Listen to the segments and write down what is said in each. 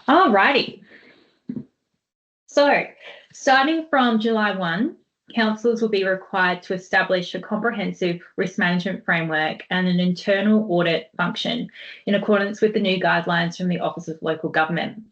Alrighty. So, starting from July 1, councils will be required to establish a comprehensive risk management framework and an internal audit function in accordance with the new guidelines from the Office of Local Government.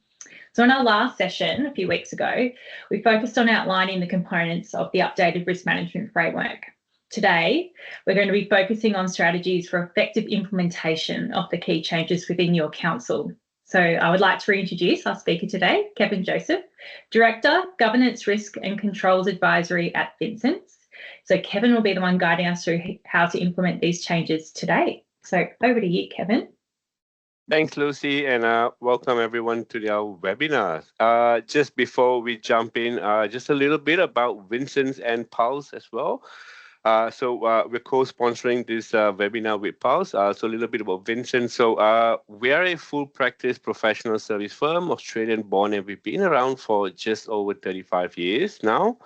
So, in our last session a few weeks ago, we focused on outlining the components of the updated risk management framework. Today, we're going to be focusing on strategies for effective implementation of the key changes within your council. So I would like to reintroduce our speaker today, Kevin Joseph, Director, Governance, Risk and Controls Advisory at Vincent's. So Kevin will be the one guiding us through how to implement these changes today. So over to you, Kevin. Thanks, Lucy, and welcome everyone to our webinar. Just before we jump in, just a little bit about Vincent's and Pulse as well. We're co-sponsoring this webinar with Pulse. So a little bit about Vincent. So we are a full practice professional service firm, Australian born, and we've been around for just over 35 years now.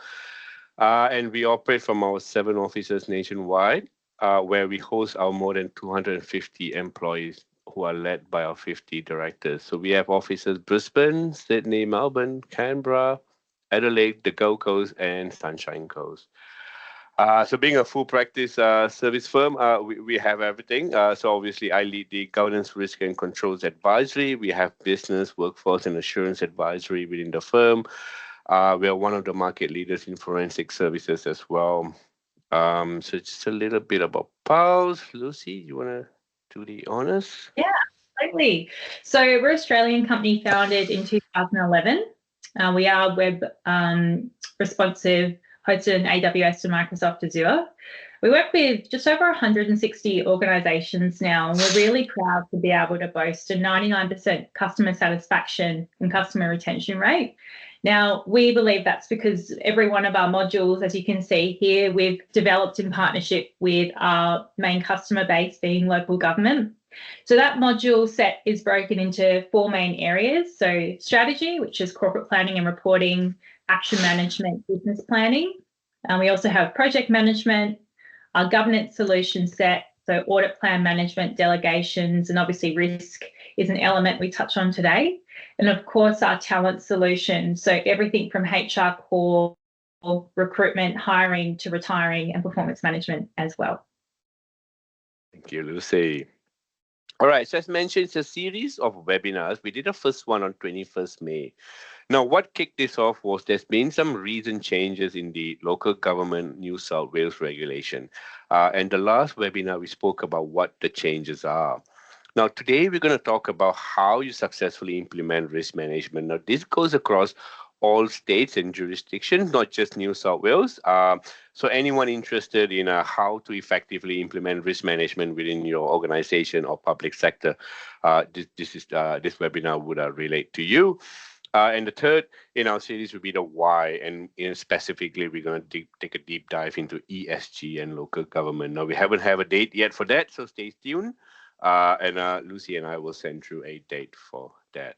And we operate from our 7 offices nationwide, where we host our more than 250 employees who are led by our 50 directors. So we have offices Brisbane, Sydney, Melbourne, Canberra, Adelaide, the Gold Coast, and Sunshine Coast. So being a full practice service firm, we have everything. So obviously I lead the governance, risk and controls advisory. We have business, workforce and assurance advisory within the firm. We are one of the market leaders in forensic services as well. So just a little bit about Pulse. Lucy, you want to do the honors? Yeah, absolutely. So we're an Australian company founded in 2011. We are web responsive, hosted in AWS and Microsoft Azure. We work with just over 160 organisations now, and we're really proud to be able to boast a 99% customer satisfaction and customer retention rate. Now, we believe that's because every one of our modules, as you can see here, we've developed in partnership with our main customer base being local government. So that module set is broken into 4 main areas. So strategy, which is corporate planning and reporting, action management, business planning. We also have project management, our governance solution set, so audit plan management, delegations, and obviously risk is an element we touch on today. And of course, our talent solution, so everything from HR core, recruitment, hiring to retiring and performance management as well. Thank you, Lucy. All right, so as mentioned, it's a series of webinars. We did a first one on 21st May. Now, what kicked this off was there's been some recent changes in the local government New South Wales regulation. And the last webinar, we spoke about what the changes are. Now, today, we're going to talk about how you successfully implement risk management. Now, this goes across all states and jurisdictions, not just New South Wales. So anyone interested in how to effectively implement risk management within your organization or public sector, this webinar would relate to you. And the third in our series would be the why, and specifically we're going to take a deep dive into ESG and local government. Now, we haven't have a date yet for that, so stay tuned. And Lucy and I will send through a date for that.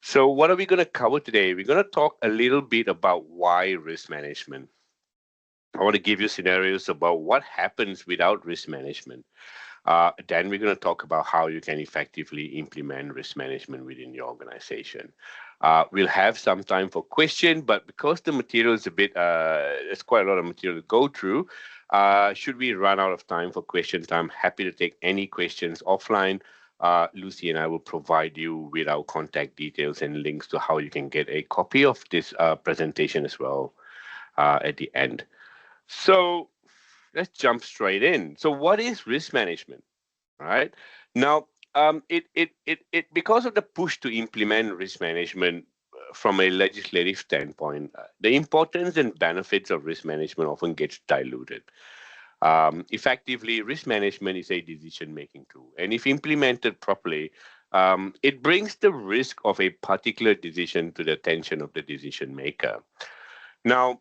So what are we going to cover today? We're going to talk a little bit about why risk management. I want to give you scenarios about what happens without risk management. Then we're going to talk about how you can effectively implement risk management within your organization. We'll have some time for questions, but because the material is a bit, there's quite a lot of material to go through, should we run out of time for questions, I'm happy to take any questions offline. Lucy and I will provide you with our contact details and links to how you can get a copy of this presentation as well at the end. So let's jump straight in. So what is risk management? All right. Now, because of the push to implement risk management from a legislative standpoint, the importance and benefits of risk management often gets diluted. Effectively, risk management is a decision-making tool, and if implemented properly, it brings the risk of a particular decision to the attention of the decision maker. Now,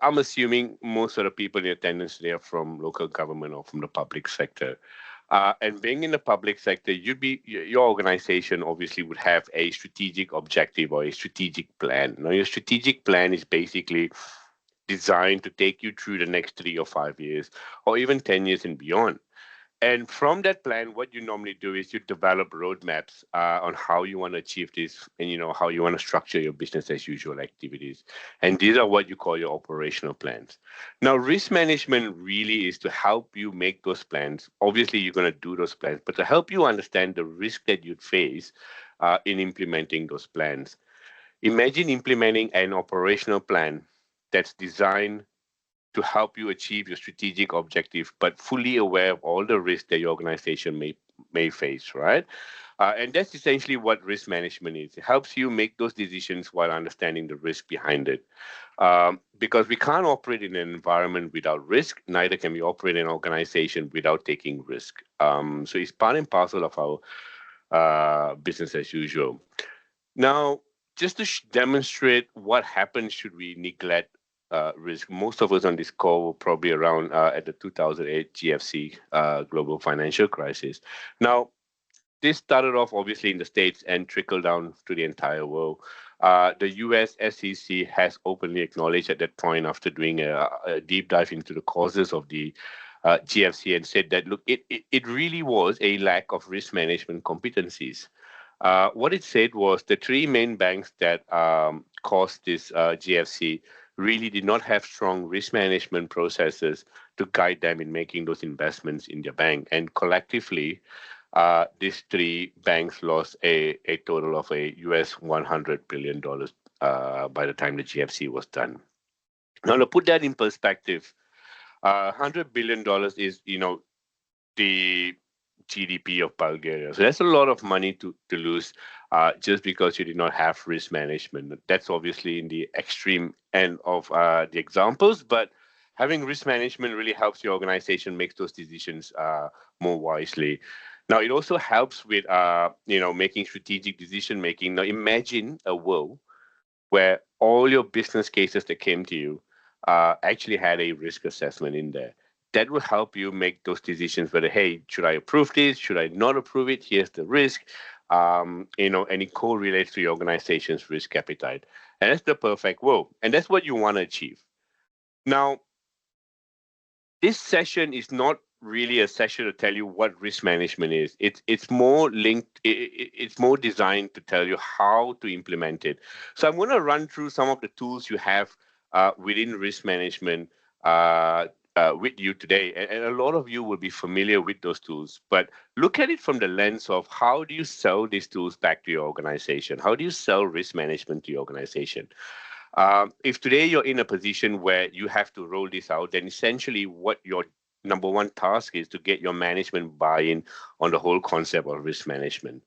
I'm assuming most of the people in attendance today are from local government or from the public sector. And being in the public sector, your organization obviously would have a strategic objective or a strategic plan. Now, your strategic plan is basically designed to take you through the next 3 or 5 years, or even 10 years and beyond. And from that plan, what you normally do is you develop roadmaps on how you want to achieve this, and how you want to structure your business as usual activities. And these are what you call your operational plans. Now, risk management really is to help you make those plans. Obviously, you're going to do those plans, but to help you understand the risk that you'd face in implementing those plans. Imagine implementing an operational plan that's designed to help you achieve your strategic objective, but fully aware of all the risks that your organization may face, right? And that's essentially what risk management is. It helps you make those decisions while understanding the risk behind it. Because we can't operate in an environment without risk, neither can we operate in an organization without taking risk. So it's part and parcel of our business as usual. Now, just to demonstrate what happens should we neglect risk, most of us on this call were probably around at the 2008 GFC global financial crisis. Now, this started off obviously in the States and trickled down to the entire world. The US SEC has openly acknowledged at that point, after doing a deep dive into the causes of the GFC, and said that, look, it really was a lack of risk management competencies. What it said was the three main banks that caused this GFC really did not have strong risk management processes to guide them in making those investments in their bank. And collectively, these three banks lost a total of a US $100 billion by the time the GFC was done. Now, to put that in perspective, $100 billion is, the GDP of Bulgaria. So that's a lot of money to lose just because you did not have risk management. That's obviously in the extreme end of the examples, but having risk management really helps your organization make those decisions more wisely. Now, it also helps with making strategic decision making. Now, imagine a world where all your business cases that came to you actually had a risk assessment in there. That will help you make those decisions whether, hey, should I approve this? Should I not approve it? Here's the risk. And it correlates to your organization's risk appetite. And that's the perfect world. And that's what you want to achieve. Now, this session is not really a session to tell you what risk management is. It's more linked, it's more designed to tell you how to implement it. So I'm going to run through some of the tools you have within risk management with you today. And a lot of you will be familiar with those tools, but look at it from the lens of how do you sell these tools back to your organization? How do you sell risk management to your organization? If today you're in a position where you have to roll this out, then essentially what your number one task is to get your management buy-in on the whole concept of risk management.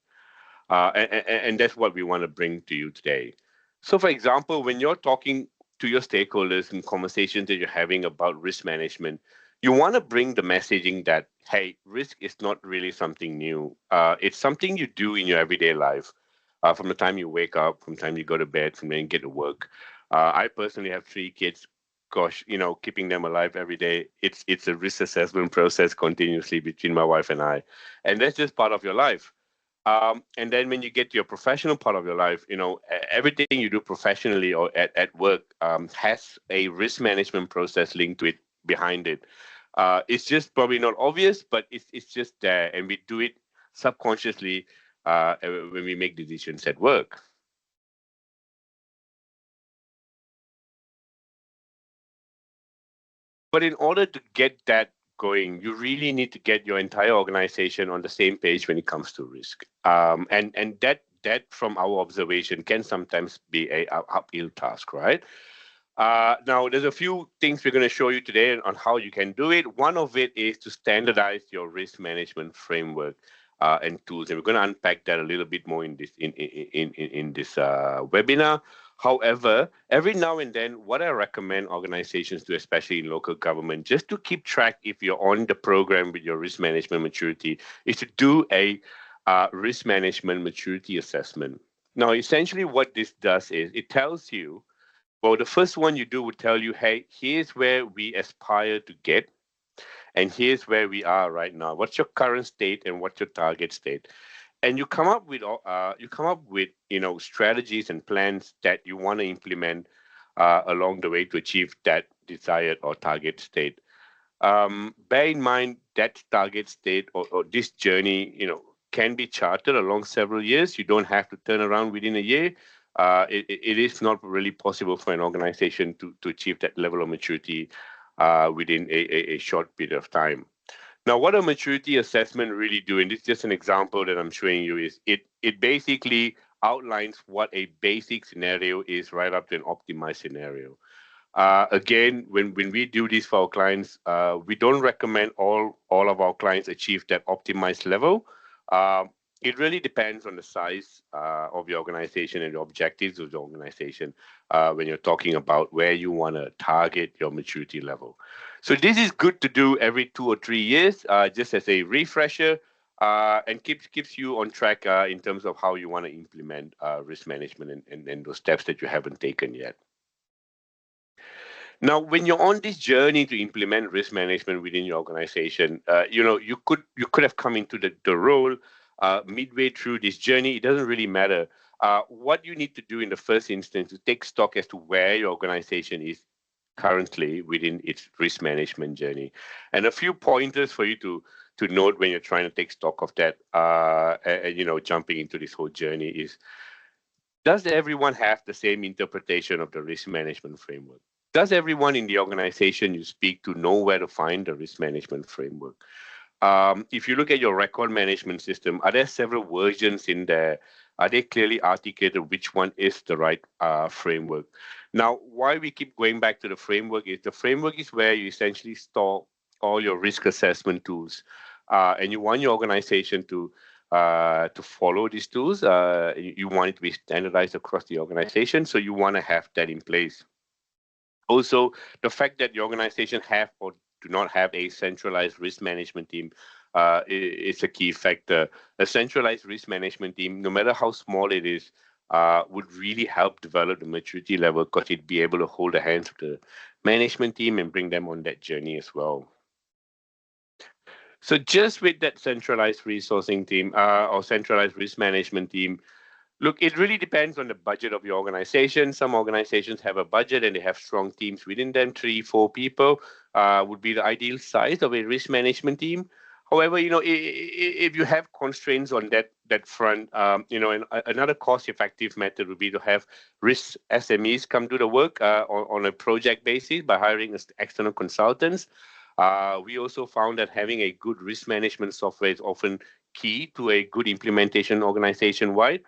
And that's what we want to bring to you today. So for example, when you're talking to your stakeholders in conversations that you're having about risk management, you want to bring the messaging that, hey, risk is not really something new. It's something you do in your everyday life. From the time you wake up, from the time you go to bed, from when you get to work. I personally have 3 kids. Gosh, keeping them alive every day, it's a risk assessment process continuously between my wife and I. And that's just part of your life. And then when you get to your professional part of your life, everything you do professionally or at work has a risk management process linked to it, behind it. It's just probably not obvious, but it's just there. And we do it subconsciously when we make decisions at work. But in order to get that going, you really need to get your entire organization on the same page when it comes to risk. And that from our observation can sometimes be a uphill task, right? Now, there's a few things we're going to show you today on how you can do it. One of it is to standardize your risk management framework and tools, and we're going to unpack that a little bit more in this webinar. However, every now and then, what I recommend organizations do, especially in local government, just to keep track if you're on the program with your risk management maturity, is to do a risk management maturity assessment. Now, essentially what this does is it tells you, well, the first one you do would tell you, hey, here's where we aspire to get, and here's where we are right now. What's your current state and what's your target state? And you come up with strategies and plans that you want to implement along the way to achieve that desired or target state. Bear in mind that target state or this journey, can be charted along several years. You don't have to turn around within a year. It is not really possible for an organization to achieve that level of maturity within a short period of time. Now, what a maturity assessment really do, and this is just an example that I'm showing you, is it basically outlines what a basic scenario is right up to an optimized scenario. Again, when we do this for our clients, we don't recommend all of our clients achieve that optimized level. It really depends on the size of your organization and the objectives of the organization when you're talking about where you want to target your maturity level. So this is good to do every 2 or 3 years, just as a refresher, and keeps you on track in terms of how you want to implement risk management and those steps that you haven't taken yet. Now, when you're on this journey to implement risk management within your organization, you could have come into the role midway through this journey. It doesn't really matter. What you need to do in the first instance to take stock as to where your organization is currently within its risk management journey, and a few pointers for you to note when you're trying to take stock of that. Jumping into this whole journey is: does everyone have the same interpretation of the risk management framework? Does everyone in the organization you speak to know where to find the risk management framework? If you look at your record management system, are there several versions in there? Are they clearly articulated which one is the right framework? Now, why we keep going back to the framework is the framework is where you essentially store all your risk assessment tools, and you want your organization to follow these tools. You want it to be standardized across the organization, so you want to have that in place. Also, the fact that the organization have or do not have a centralized risk management team is a key factor. A centralized risk management team, no matter how small it is, would really help develop the maturity level because it'd be able to hold the hands of the management team and bring them on that journey as well. So just with that centralized resourcing team or centralized risk management team, look, it really depends on the budget of your organization. Some organizations have a budget and they have strong teams within them. 3-4 people would be the ideal size of a risk management team. However, if you have constraints on that front, another cost-effective method would be to have risk SMEs come do the work on a project basis by hiring external consultants. We also found that having a good risk management software is often key to a good implementation organization-wide.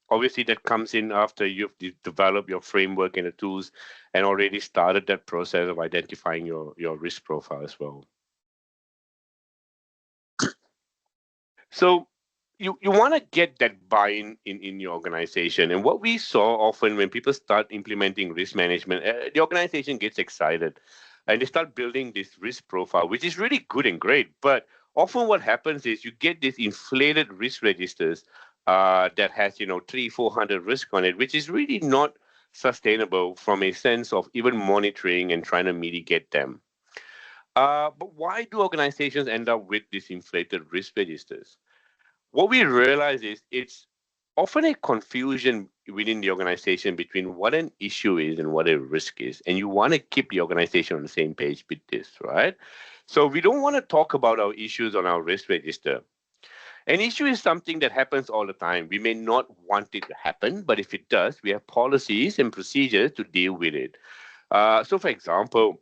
Obviously, that comes in after you've developed your framework and the tools and already started that process of identifying your risk profile as well. So you want to get that buy-in in your organization. And what we saw often when people start implementing risk management, the organization gets excited and they start building this risk profile, which is really good and great. But often what happens is you get these inflated risk registers that has 300-400 risk on it, which is really not sustainable from a sense of even monitoring and trying to mitigate them. But why do organizations end up with these inflated risk registers? What we realize is it's often a confusion within the organization between what an issue is and what a risk is. And you want to keep the organization on the same page with this, right? So we don't want to talk about our issues on our risk register. An issue is something that happens all the time. We may not want it to happen, but if it does, we have policies and procedures to deal with it. So for example,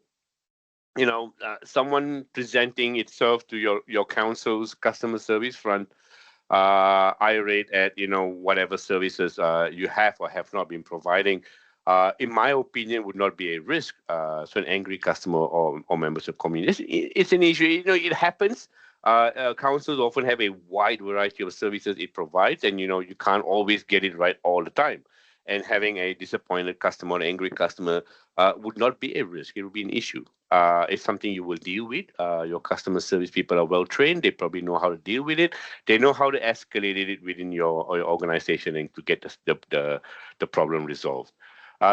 someone presenting itself to your council's customer service front irate at whatever services you have or have not been providing, in my opinion, would not be a risk. So an angry customer or members of community, it's an issue. It happens. Councils often have a wide variety of services it provides, and you can't always get it right all the time. And having a disappointed customer or angry customer would not be a risk. It would be an issue. It's something you will deal with. Your customer service people are well trained. They probably know how to deal with it. They know how to escalate it within your organization and to get the problem resolved.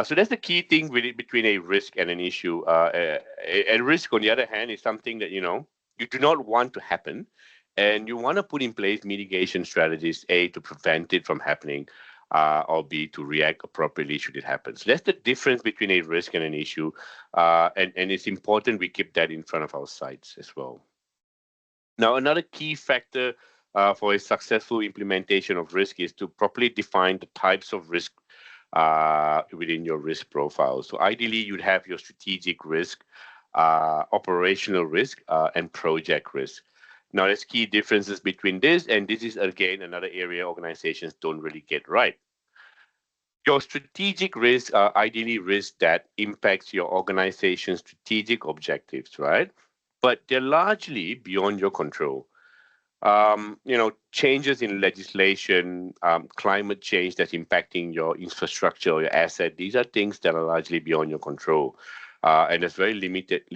So that's the key thing with it between a risk and an issue. A risk, on the other hand, is something that you do not want to happen, and you want to put in place mitigation strategies to prevent it from happening. or B, to react appropriately should it happen. So that's the difference between a risk and an issue. And it's important we keep that in front of our sights as well. Now, another key factor for a successful implementation of risk is to properly define the types of risk within your risk profile. So ideally, you'd have your strategic risk, operational risk, and project risk. Now, there's key differences between this, and this is, again, another area organizations don't really get right. Your strategic risks are ideally risks that impacts your organization's strategic objectives, right? But they're largely beyond your control. Changes in legislation, climate change that's impacting your infrastructure or your asset. These are things that are largely beyond your control. And there's very limited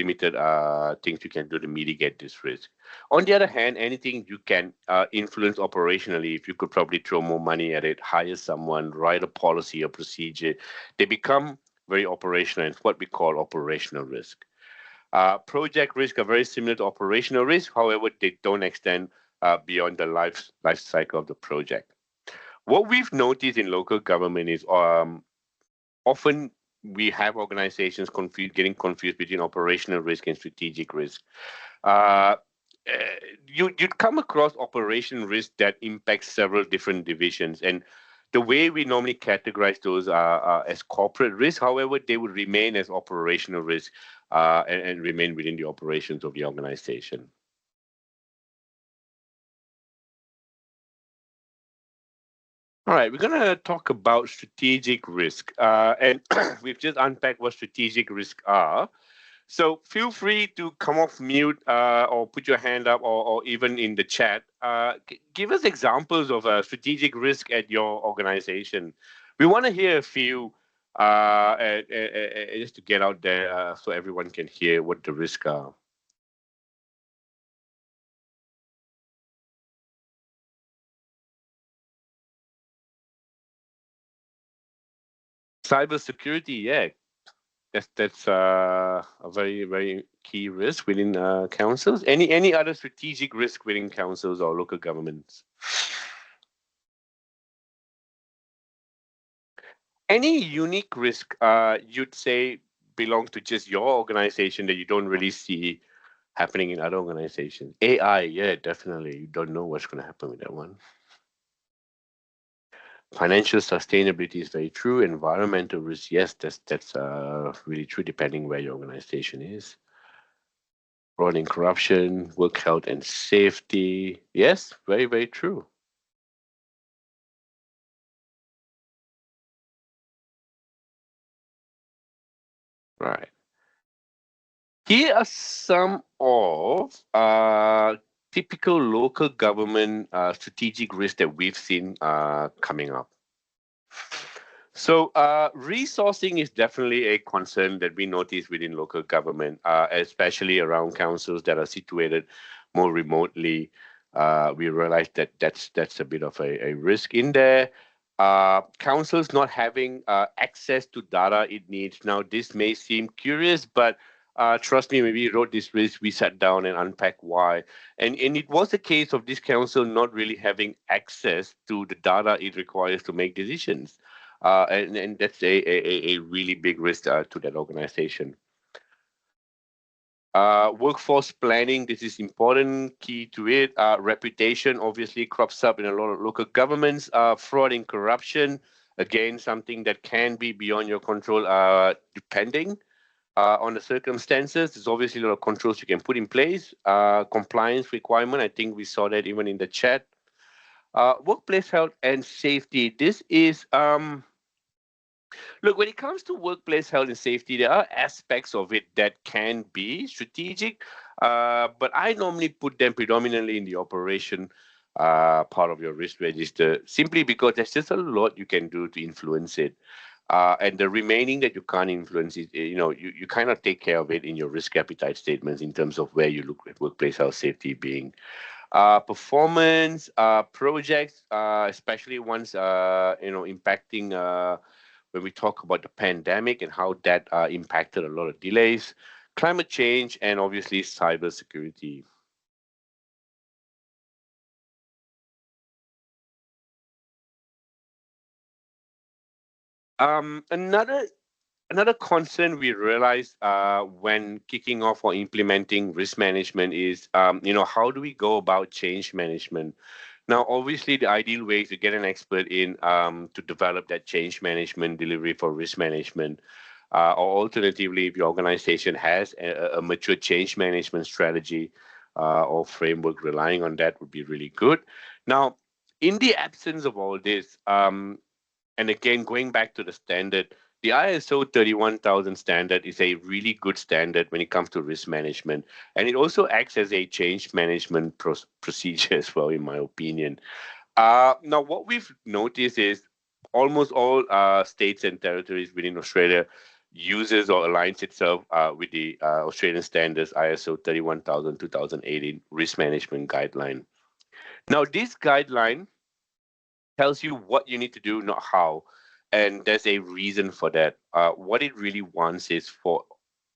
things you can do to mitigate this risk. On the other hand, anything you can influence operationally, if you could probably throw more money at it, hire someone, write a policy or procedure, they become very operational and what we call operational risk. Project risk are very similar to operational risk, however, they don't extend beyond the life cycle of the project. What we've noticed in local government is often we have organizations getting confused between operational risk and strategic risk. You'd come across operational risk that impacts several different divisions, and the way we normally categorize those are as corporate risk. However, they would remain as operational risk and remain within the operations of the organization. All right, we're going to talk about strategic risk. And we've just unpacked what strategic risk are. So feel free to come off mute or put your hand up or even in the chat. Give us examples of a strategic risk at your organization. We want to hear a few just to get out there so everyone can hear what the risks are. Cybersecurity, yeah, that's a very key risk within councils. Any other strategic risk within councils or local governments? Any unique risk you'd say belong to just your organization that you don't really see happening in other organizations? AI, yeah, definitely. You don't know what's going to happen with that one. Financial sustainability is very true. Environmental risk, yes, that's really true, depending where your organization is. Fraud and corruption, work health and safety, yes, very true. Right. Here are some of typical local government strategic risks that we've seen coming up. So resourcing is definitely a concern that we notice within local government, especially around councils that are situated more remotely. We realize that that's a bit of a risk in there. Councils not having access to data it needs. Now, this may seem curious, but trust me, when we wrote this risk, we sat down and unpacked why. And it was a case of this council not really having access to the data it requires to make decisions. And that's a really big risk to that organization. Workforce planning, this is important, key to it. Reputation obviously crops up in a lot of local governments. Fraud and corruption, again, something that can be beyond your control depending on the circumstances. There's obviously a lot of controls you can put in place. Compliance requirement, I think we saw that even in the chat. Workplace health and safety, this is... Look, when it comes to workplace health and safety, there are aspects of it that can be strategic, but I normally put them predominantly in the operation part of your risk register, simply because there's just a lot you can do to influence it. And the remaining that you can't influence, you kind of take care of it in your risk appetite statements in terms of where you look at workplace health safety being. Performance, projects, especially ones, impacting when we talk about the pandemic and how that impacted a lot of delays, climate change, and obviously cybersecurity. Another concern we realized when kicking off or implementing risk management is, how do we go about change management? Now, obviously, the ideal way is to get an expert in to develop that change management delivery for risk management. Or alternatively, if your organization has a mature change management strategy or framework, relying on that would be really good. Now, in the absence of all this, and again, going back to the standard, the ISO 31000 standard is a really good standard when it comes to risk management. And it also acts as a change management procedure as well, in my opinion. Now, what we've noticed is almost all states and territories within Australia uses or aligns itself with the Australian standards ISO 31000 2018 risk management guideline. Now, this guideline tells you what you need to do, not how. And there's a reason for that. What it really wants is for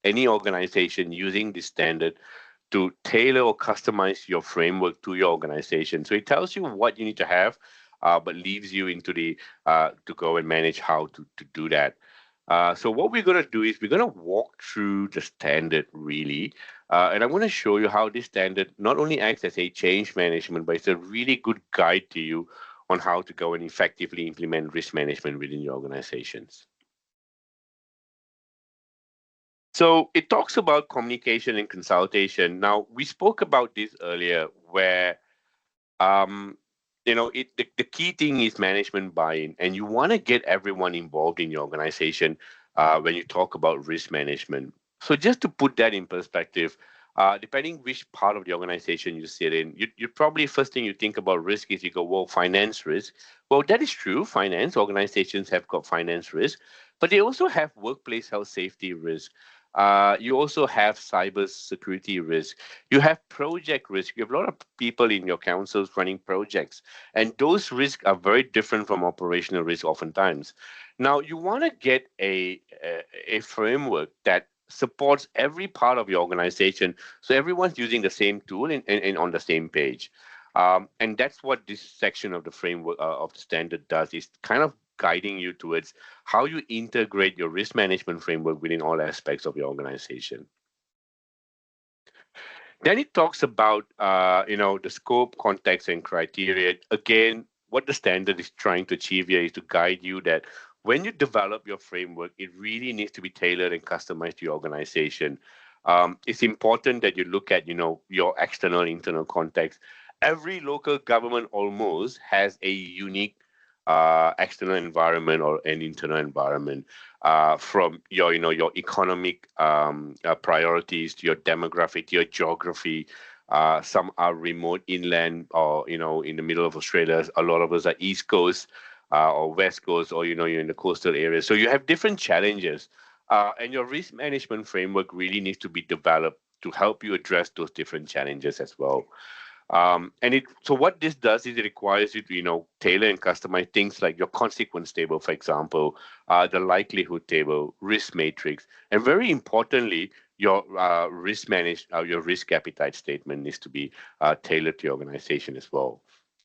any organization using this standard to tailor or customize your framework to your organization. So it tells you what you need to have, but leaves you into the to go and manage how to do that. So what we're going to do is we're going to walk through the standard really, and I'm going to show you how this standard not only acts as a change management, but it's a really good guide to you on how to go and effectively implement risk management within your organizations. So it talks about communication and consultation. Now, we spoke about this earlier where the key thing is management buy-in, and you want to get everyone involved in your organization when you talk about risk management. So just to put that in perspective, depending which part of the organization you sit in, you probably first thing you think about risk is you go, well, finance risk. Well, that is true. Finance organizations have got finance risk, but they also have workplace health safety risk. You also have cyber security risk. You have project risk. You have a lot of people in your councils running projects, and those risks are very different from operational risk oftentimes. Now, you want to get a framework that supports every part of your organization, so everyone's using the same tool and on the same page. And that's what this section of the framework of the standard does, is kind of guiding you towards how you integrate your risk management framework within all aspects of your organization. Then it talks about the scope, context, and criteria. Again, what the standard is trying to achieve here is to guide you that when you develop your framework, it really needs to be tailored and customized to your organization. It's important that you look at your external and internal context. Every local government almost has a unique external environment or an internal environment, from your economic priorities to your demographic, to your geography. Some are remote inland or in the middle of Australia. A lot of us are East Coast or West Coast, or you're in the coastal areas. So you have different challenges, and your risk management framework really needs to be developed to help you address those different challenges as well. So what this does is it requires you to tailor and customize things like your consequence table, for example, the likelihood table, risk matrix, and very importantly, your your risk appetite statement needs to be tailored to your organization as well.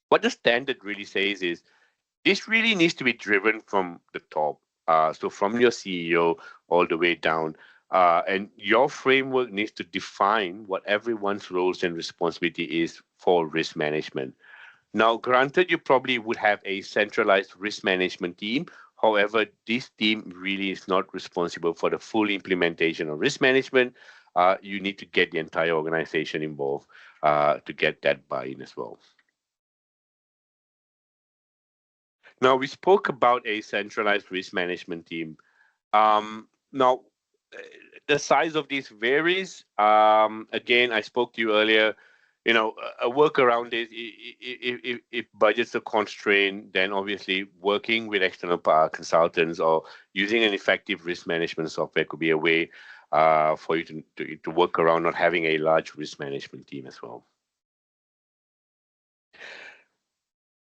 What the standard really says is this really needs to be driven from the top, so from your CEO all the way down. And your framework needs to define what everyone's roles and responsibility is for risk management. Now, granted, you probably would have a centralized risk management team. However, this team really is not responsible for the full implementation of risk management. You need to get the entire organization involved to get that buy-in as well. Now, we spoke about a centralized risk management team. Now, the size of these varies. Again, I spoke to you earlier. A workaround is if budgets are constrained, then obviously working with external consultants or using an effective risk management software could be a way for you to work around not having a large risk management team as well.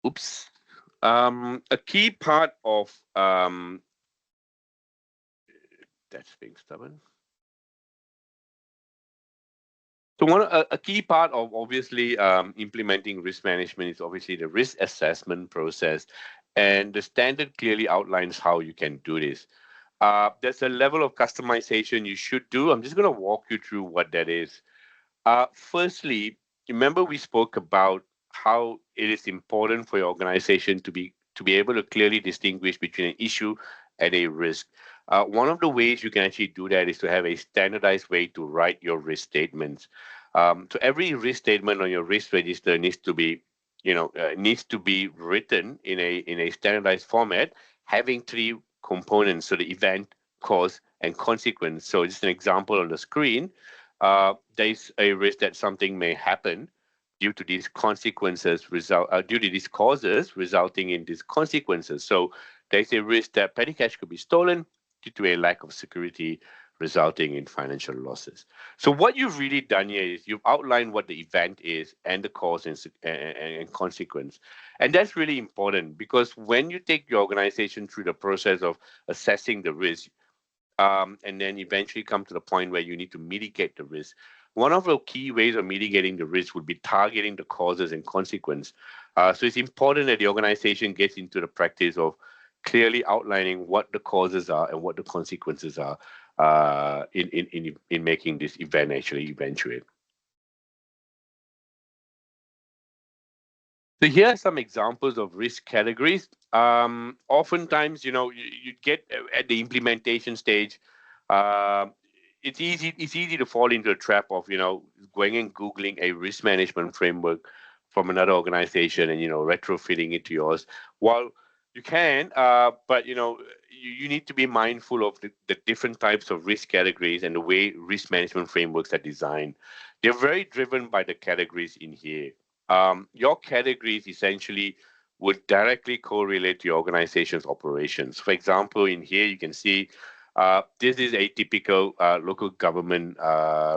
Oops. A key part of that's being stubborn. So a key part of obviously implementing risk management is obviously the risk assessment process. And the standard clearly outlines how you can do this. There's a level of customization you should do. I'm just going to walk you through what that is. Firstly, remember we spoke about how it is important for your organization to be able to clearly distinguish between an issue and a risk. One of the ways you can actually do that is to have a standardized way to write your risk statements. So every risk statement on your risk register needs to be written in a standardized format, having three components: so the event, cause, and consequence. So just an example on the screen. There's a risk that something may happen due to these due to these causes resulting in these consequences. So there's a risk that petty cash could be stolen due to a lack of security resulting in financial losses. So what you've really done here is you've outlined what the event is and the cause and consequence. And that's really important because when you take your organization through the process of assessing the risk, and then eventually come to the point where you need to mitigate the risk. One of the key ways of mitigating the risk would be targeting the causes and consequence. So it's important that the organization gets into the practice of clearly outlining what the causes are and what the consequences are in making this event actually eventuate. So here are some examples of risk categories. Oftentimes, you get at the implementation stage, uh, it's easy to fall into the trap of going and googling a risk management framework from another organization and retrofitting it to yours. While you can, but you need to be mindful of the different types of risk categories and the way risk management frameworks are designed. They're very driven by the categories in here. Your categories essentially would directly correlate to your organization's operations. For example, in here you can see this is a typical local government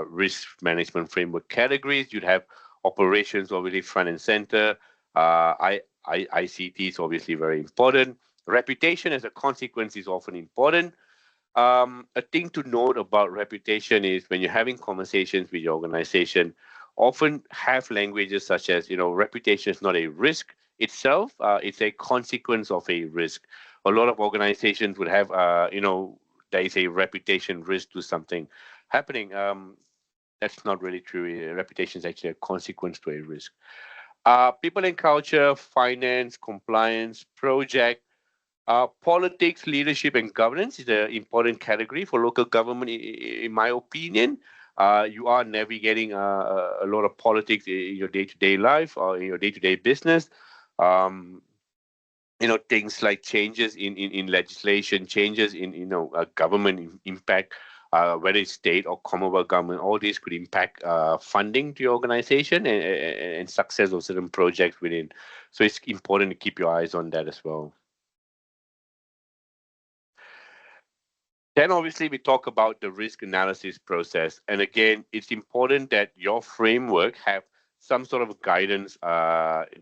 risk management framework categories. You'd have operations obviously front and center. ICT is obviously very important. Reputation as a consequence is often important. A thing to note about reputation is when you're having conversations with your organization, often have languages such as, reputation is not a risk itself, it's a consequence of a risk. A lot of organizations would have, there is a reputation risk to something happening. That's not really true. Reputation is actually a consequence to a risk. People and culture, finance, compliance, project, politics, leadership, and governance is an important category for local government, in my opinion. You are navigating a lot of politics in your day-to-day life or in your day-to-day business. Um, things like changes in legislation, changes in government impact, whether it's state or Commonwealth government, all these could impact funding to your organization and success of certain projects within. So it's important to keep your eyes on that as well. Then obviously we talk about the risk analysis process. And again, it's important that your framework have some sort of guidance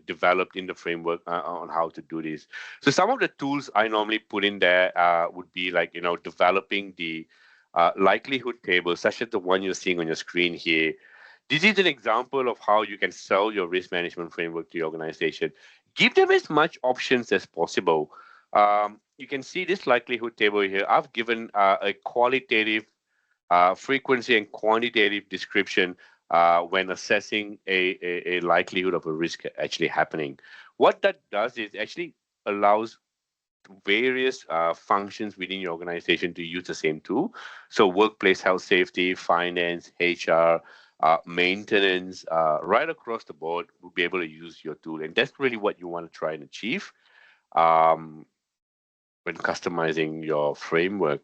developed in the framework on how to do this. So some of the tools I normally put in there would be like, developing the likelihood table, such as the one you're seeing on your screen here. This is an example of how you can sell your risk management framework to your organization. Give them as much options as possible. You can see this likelihood table here. I've given a qualitative frequency and quantitative description when assessing a likelihood of a risk actually happening. What that does is actually allows various functions within your organization to use the same tool. So workplace health safety, finance, HR, maintenance, right across the board will be able to use your tool. And that's really what you want to try and achieve when customizing your framework.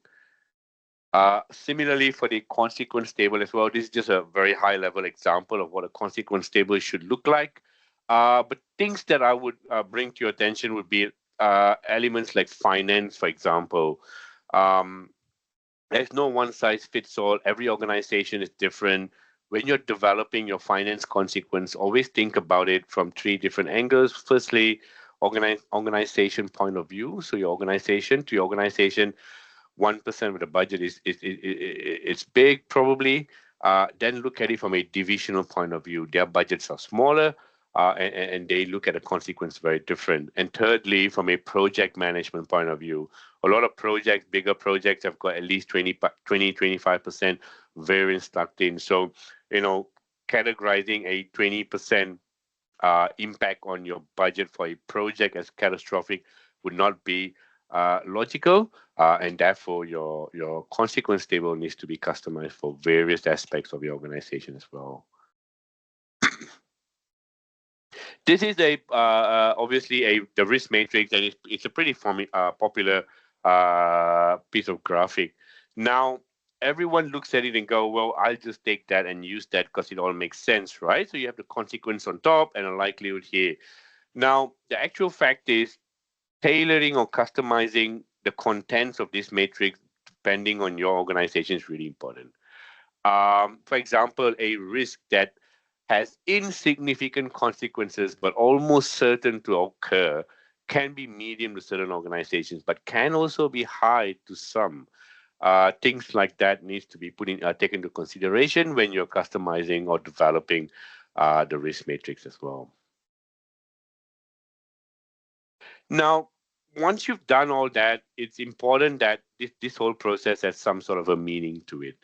Similarly, for the consequence table as well, this is just a very high level example of what a consequence table should look like. But things that I would bring to your attention would be elements like finance, for example. There's no one size fits all. Every organization is different. When you're developing your finance consequence, always think about it from three different angles. Firstly, organization point of view. So your organization, 1% of the budget is it's big probably. Then look at it from a divisional point of view. Their budgets are smaller. and they look at the consequence very different. And thirdly, from a project management point of view, a lot of projects, bigger projects, have got at least 25% variance tucked in. So, categorizing a 20% impact on your budget for a project as catastrophic would not be logical, and therefore your consequence table needs to be customized for various aspects of your organization as well. This is obviously the risk matrix, and it's a pretty popular piece of graphic. Now, everyone looks at it and go, well, I'll just take that and use that because it all makes sense, right? So you have the consequence on top and a likelihood here. Now, the actual fact is tailoring or customizing the contents of this matrix depending on your organization is really important. For example, a risk that has insignificant consequences but almost certain to occur can be medium to certain organizations, but can also be high to some. Things like that needs to be taken into consideration when you're customizing or developing the risk matrix as well. Now, once you've done all that, it's important that this whole process has some sort of a meaning to it.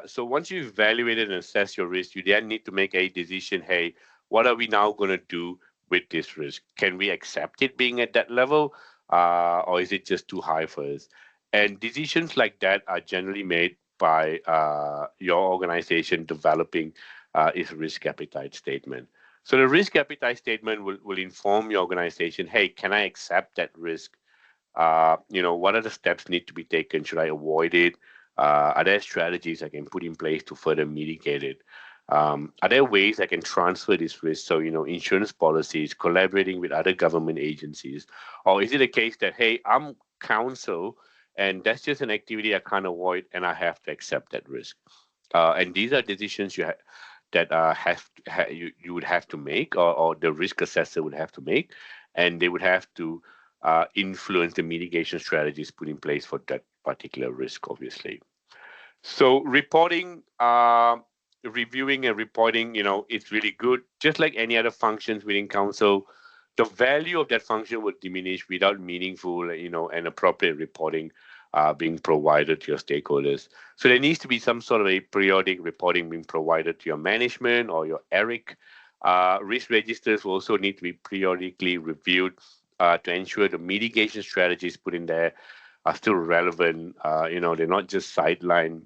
So once you've evaluated and assessed your risk, you then need to make a decision. Hey, what are we now going to do with this risk? Can we accept it being at that level, or is it just too high for us? And decisions like that are generally made by your organization developing its risk appetite statement. So the risk appetite statement will inform your organization, hey, can I accept that risk? What are the steps need to be taken? Should I avoid it? Are there strategies I can put in place to further mitigate it? Are there ways I can transfer this risk? So, insurance policies, collaborating with other government agencies, or is it a case that, hey, I'm counsel and that's just an activity I can't avoid and I have to accept that risk? And these are decisions you would have to make, or the risk assessor would have to make, and they would have to influence the mitigation strategies put in place for that particular risk, obviously. So reporting, reviewing and reporting, it's really good. Just like any other functions within council, the value of that function would diminish without meaningful, and appropriate reporting being provided to your stakeholders. So there needs to be some sort of a periodic reporting being provided to your management or your ERIC. Risk registers will also need to be periodically reviewed to ensure the mitigation strategies put in there are still relevant. They're not just sidelined.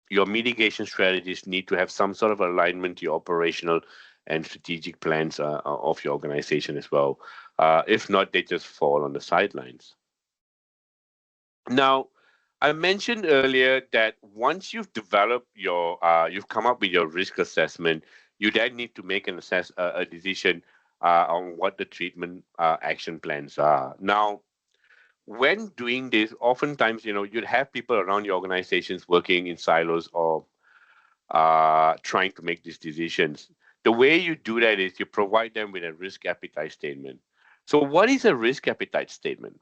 Your mitigation strategies need to have some sort of alignment to your operational and strategic plans of your organization as well. If not, they just fall on the sidelines. Now, I mentioned earlier that once you've developed you've come up with your risk assessment, you then need to make a decision on what the treatment action plans are. Now, when doing this, oftentimes, you'd have people around your organizations working in silos or trying to make these decisions. The way you do that is you provide them with a risk appetite statement. So what is a risk appetite statement?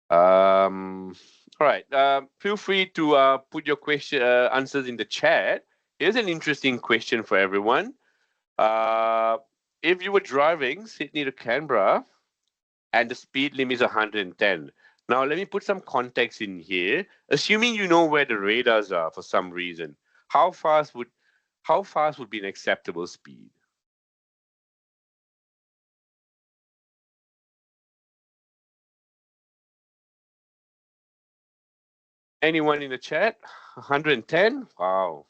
All right. Feel free to put your question answers in the chat. Here's an interesting question for everyone. If you were driving Sydney to Canberra and the speed limit is 110. Now, let me put some context in here. Assuming you know where the radars are for some reason, how fast would be an acceptable speed? Anyone in the chat? 110? Wow.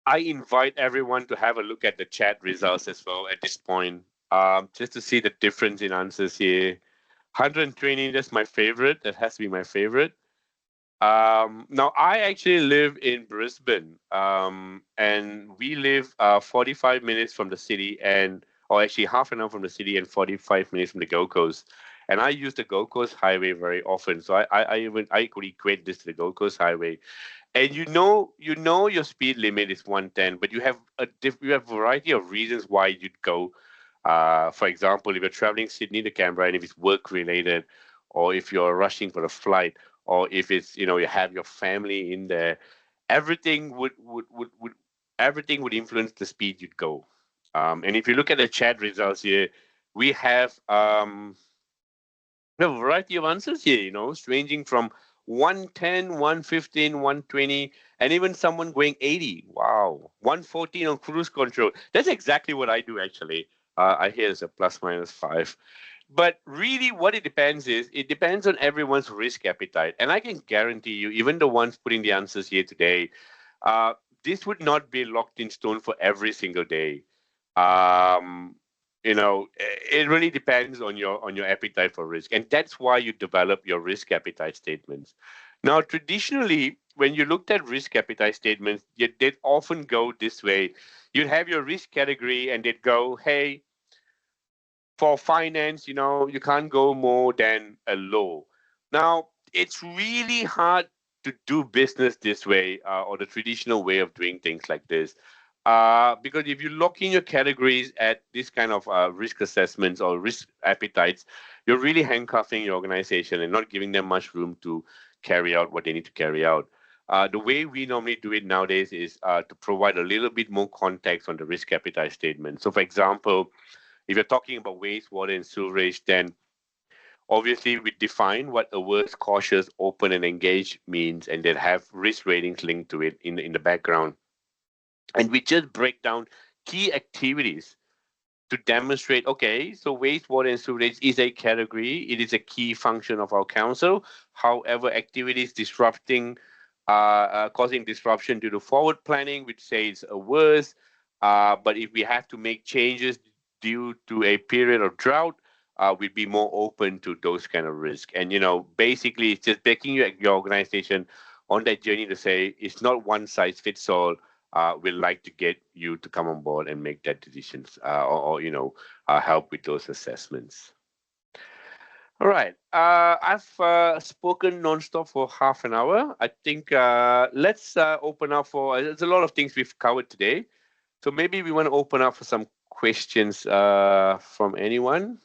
I invite everyone to have a look at the chat results as well at this point, just to see the difference in answers here. 120, that's my favorite. That has to be my favorite. Now, I actually live in Brisbane, and we live 45 minutes from the city, or actually half an hour from the city and 45 minutes from the Gold Coast. And I use the Gold Coast Highway very often, so I could equate this to the Gold Coast Highway. And you know your speed limit is 110, but you have a variety of reasons why you'd go For example, if you're traveling Sydney to Canberra and if it's work related, or if you're rushing for a flight, or if it's, you have your family in there, everything would influence the speed you'd go. And if you look at the chat results here, we have a variety of answers here, ranging from 110, 115, 120, and even someone going 80. Wow. 114 on cruise control. That's exactly what I do, actually. I hear it's a ±5. But really, what it depends on everyone's risk appetite. And I can guarantee you, even the ones putting the answers here today, this would not be locked in stone for every single day. It really depends on your appetite for risk, and that's why you develop your risk appetite statements. Now, traditionally, when you looked at risk appetite statements, they'd often go this way. You'd have your risk category, and they'd go, "Hey, for finance, you can't go more than a low." Now, it's really hard to do business this way, or the traditional way of doing things like this. Because if you lock in your categories at this kind of risk assessments or risk appetites, you're really handcuffing your organization and not giving them much room to carry out what they need to carry out. The way we normally do it nowadays is to provide a little bit more context on the risk appetite statement. So, for example, if you're talking about wastewater and sewerage, then obviously we define what averse, cautious, open, and engaged means, and then have risk ratings linked to it in the background. And we just break down key activities to demonstrate, okay, so wastewater and sewerage is a category. It is a key function of our council. However, activities causing disruption due to forward planning, which says averse. But if we have to make changes due to a period of drought, we'd be more open to those kind of risks. And, basically, it's just taking your organization on that journey to say it's not one size fits all. We'd like to get you to come on board and make that decisions, or help with those assessments. All right. I've spoken nonstop for half an hour. I think let's open up for. There's a lot of things we've covered today, so maybe we want to open up for some questions from anyone.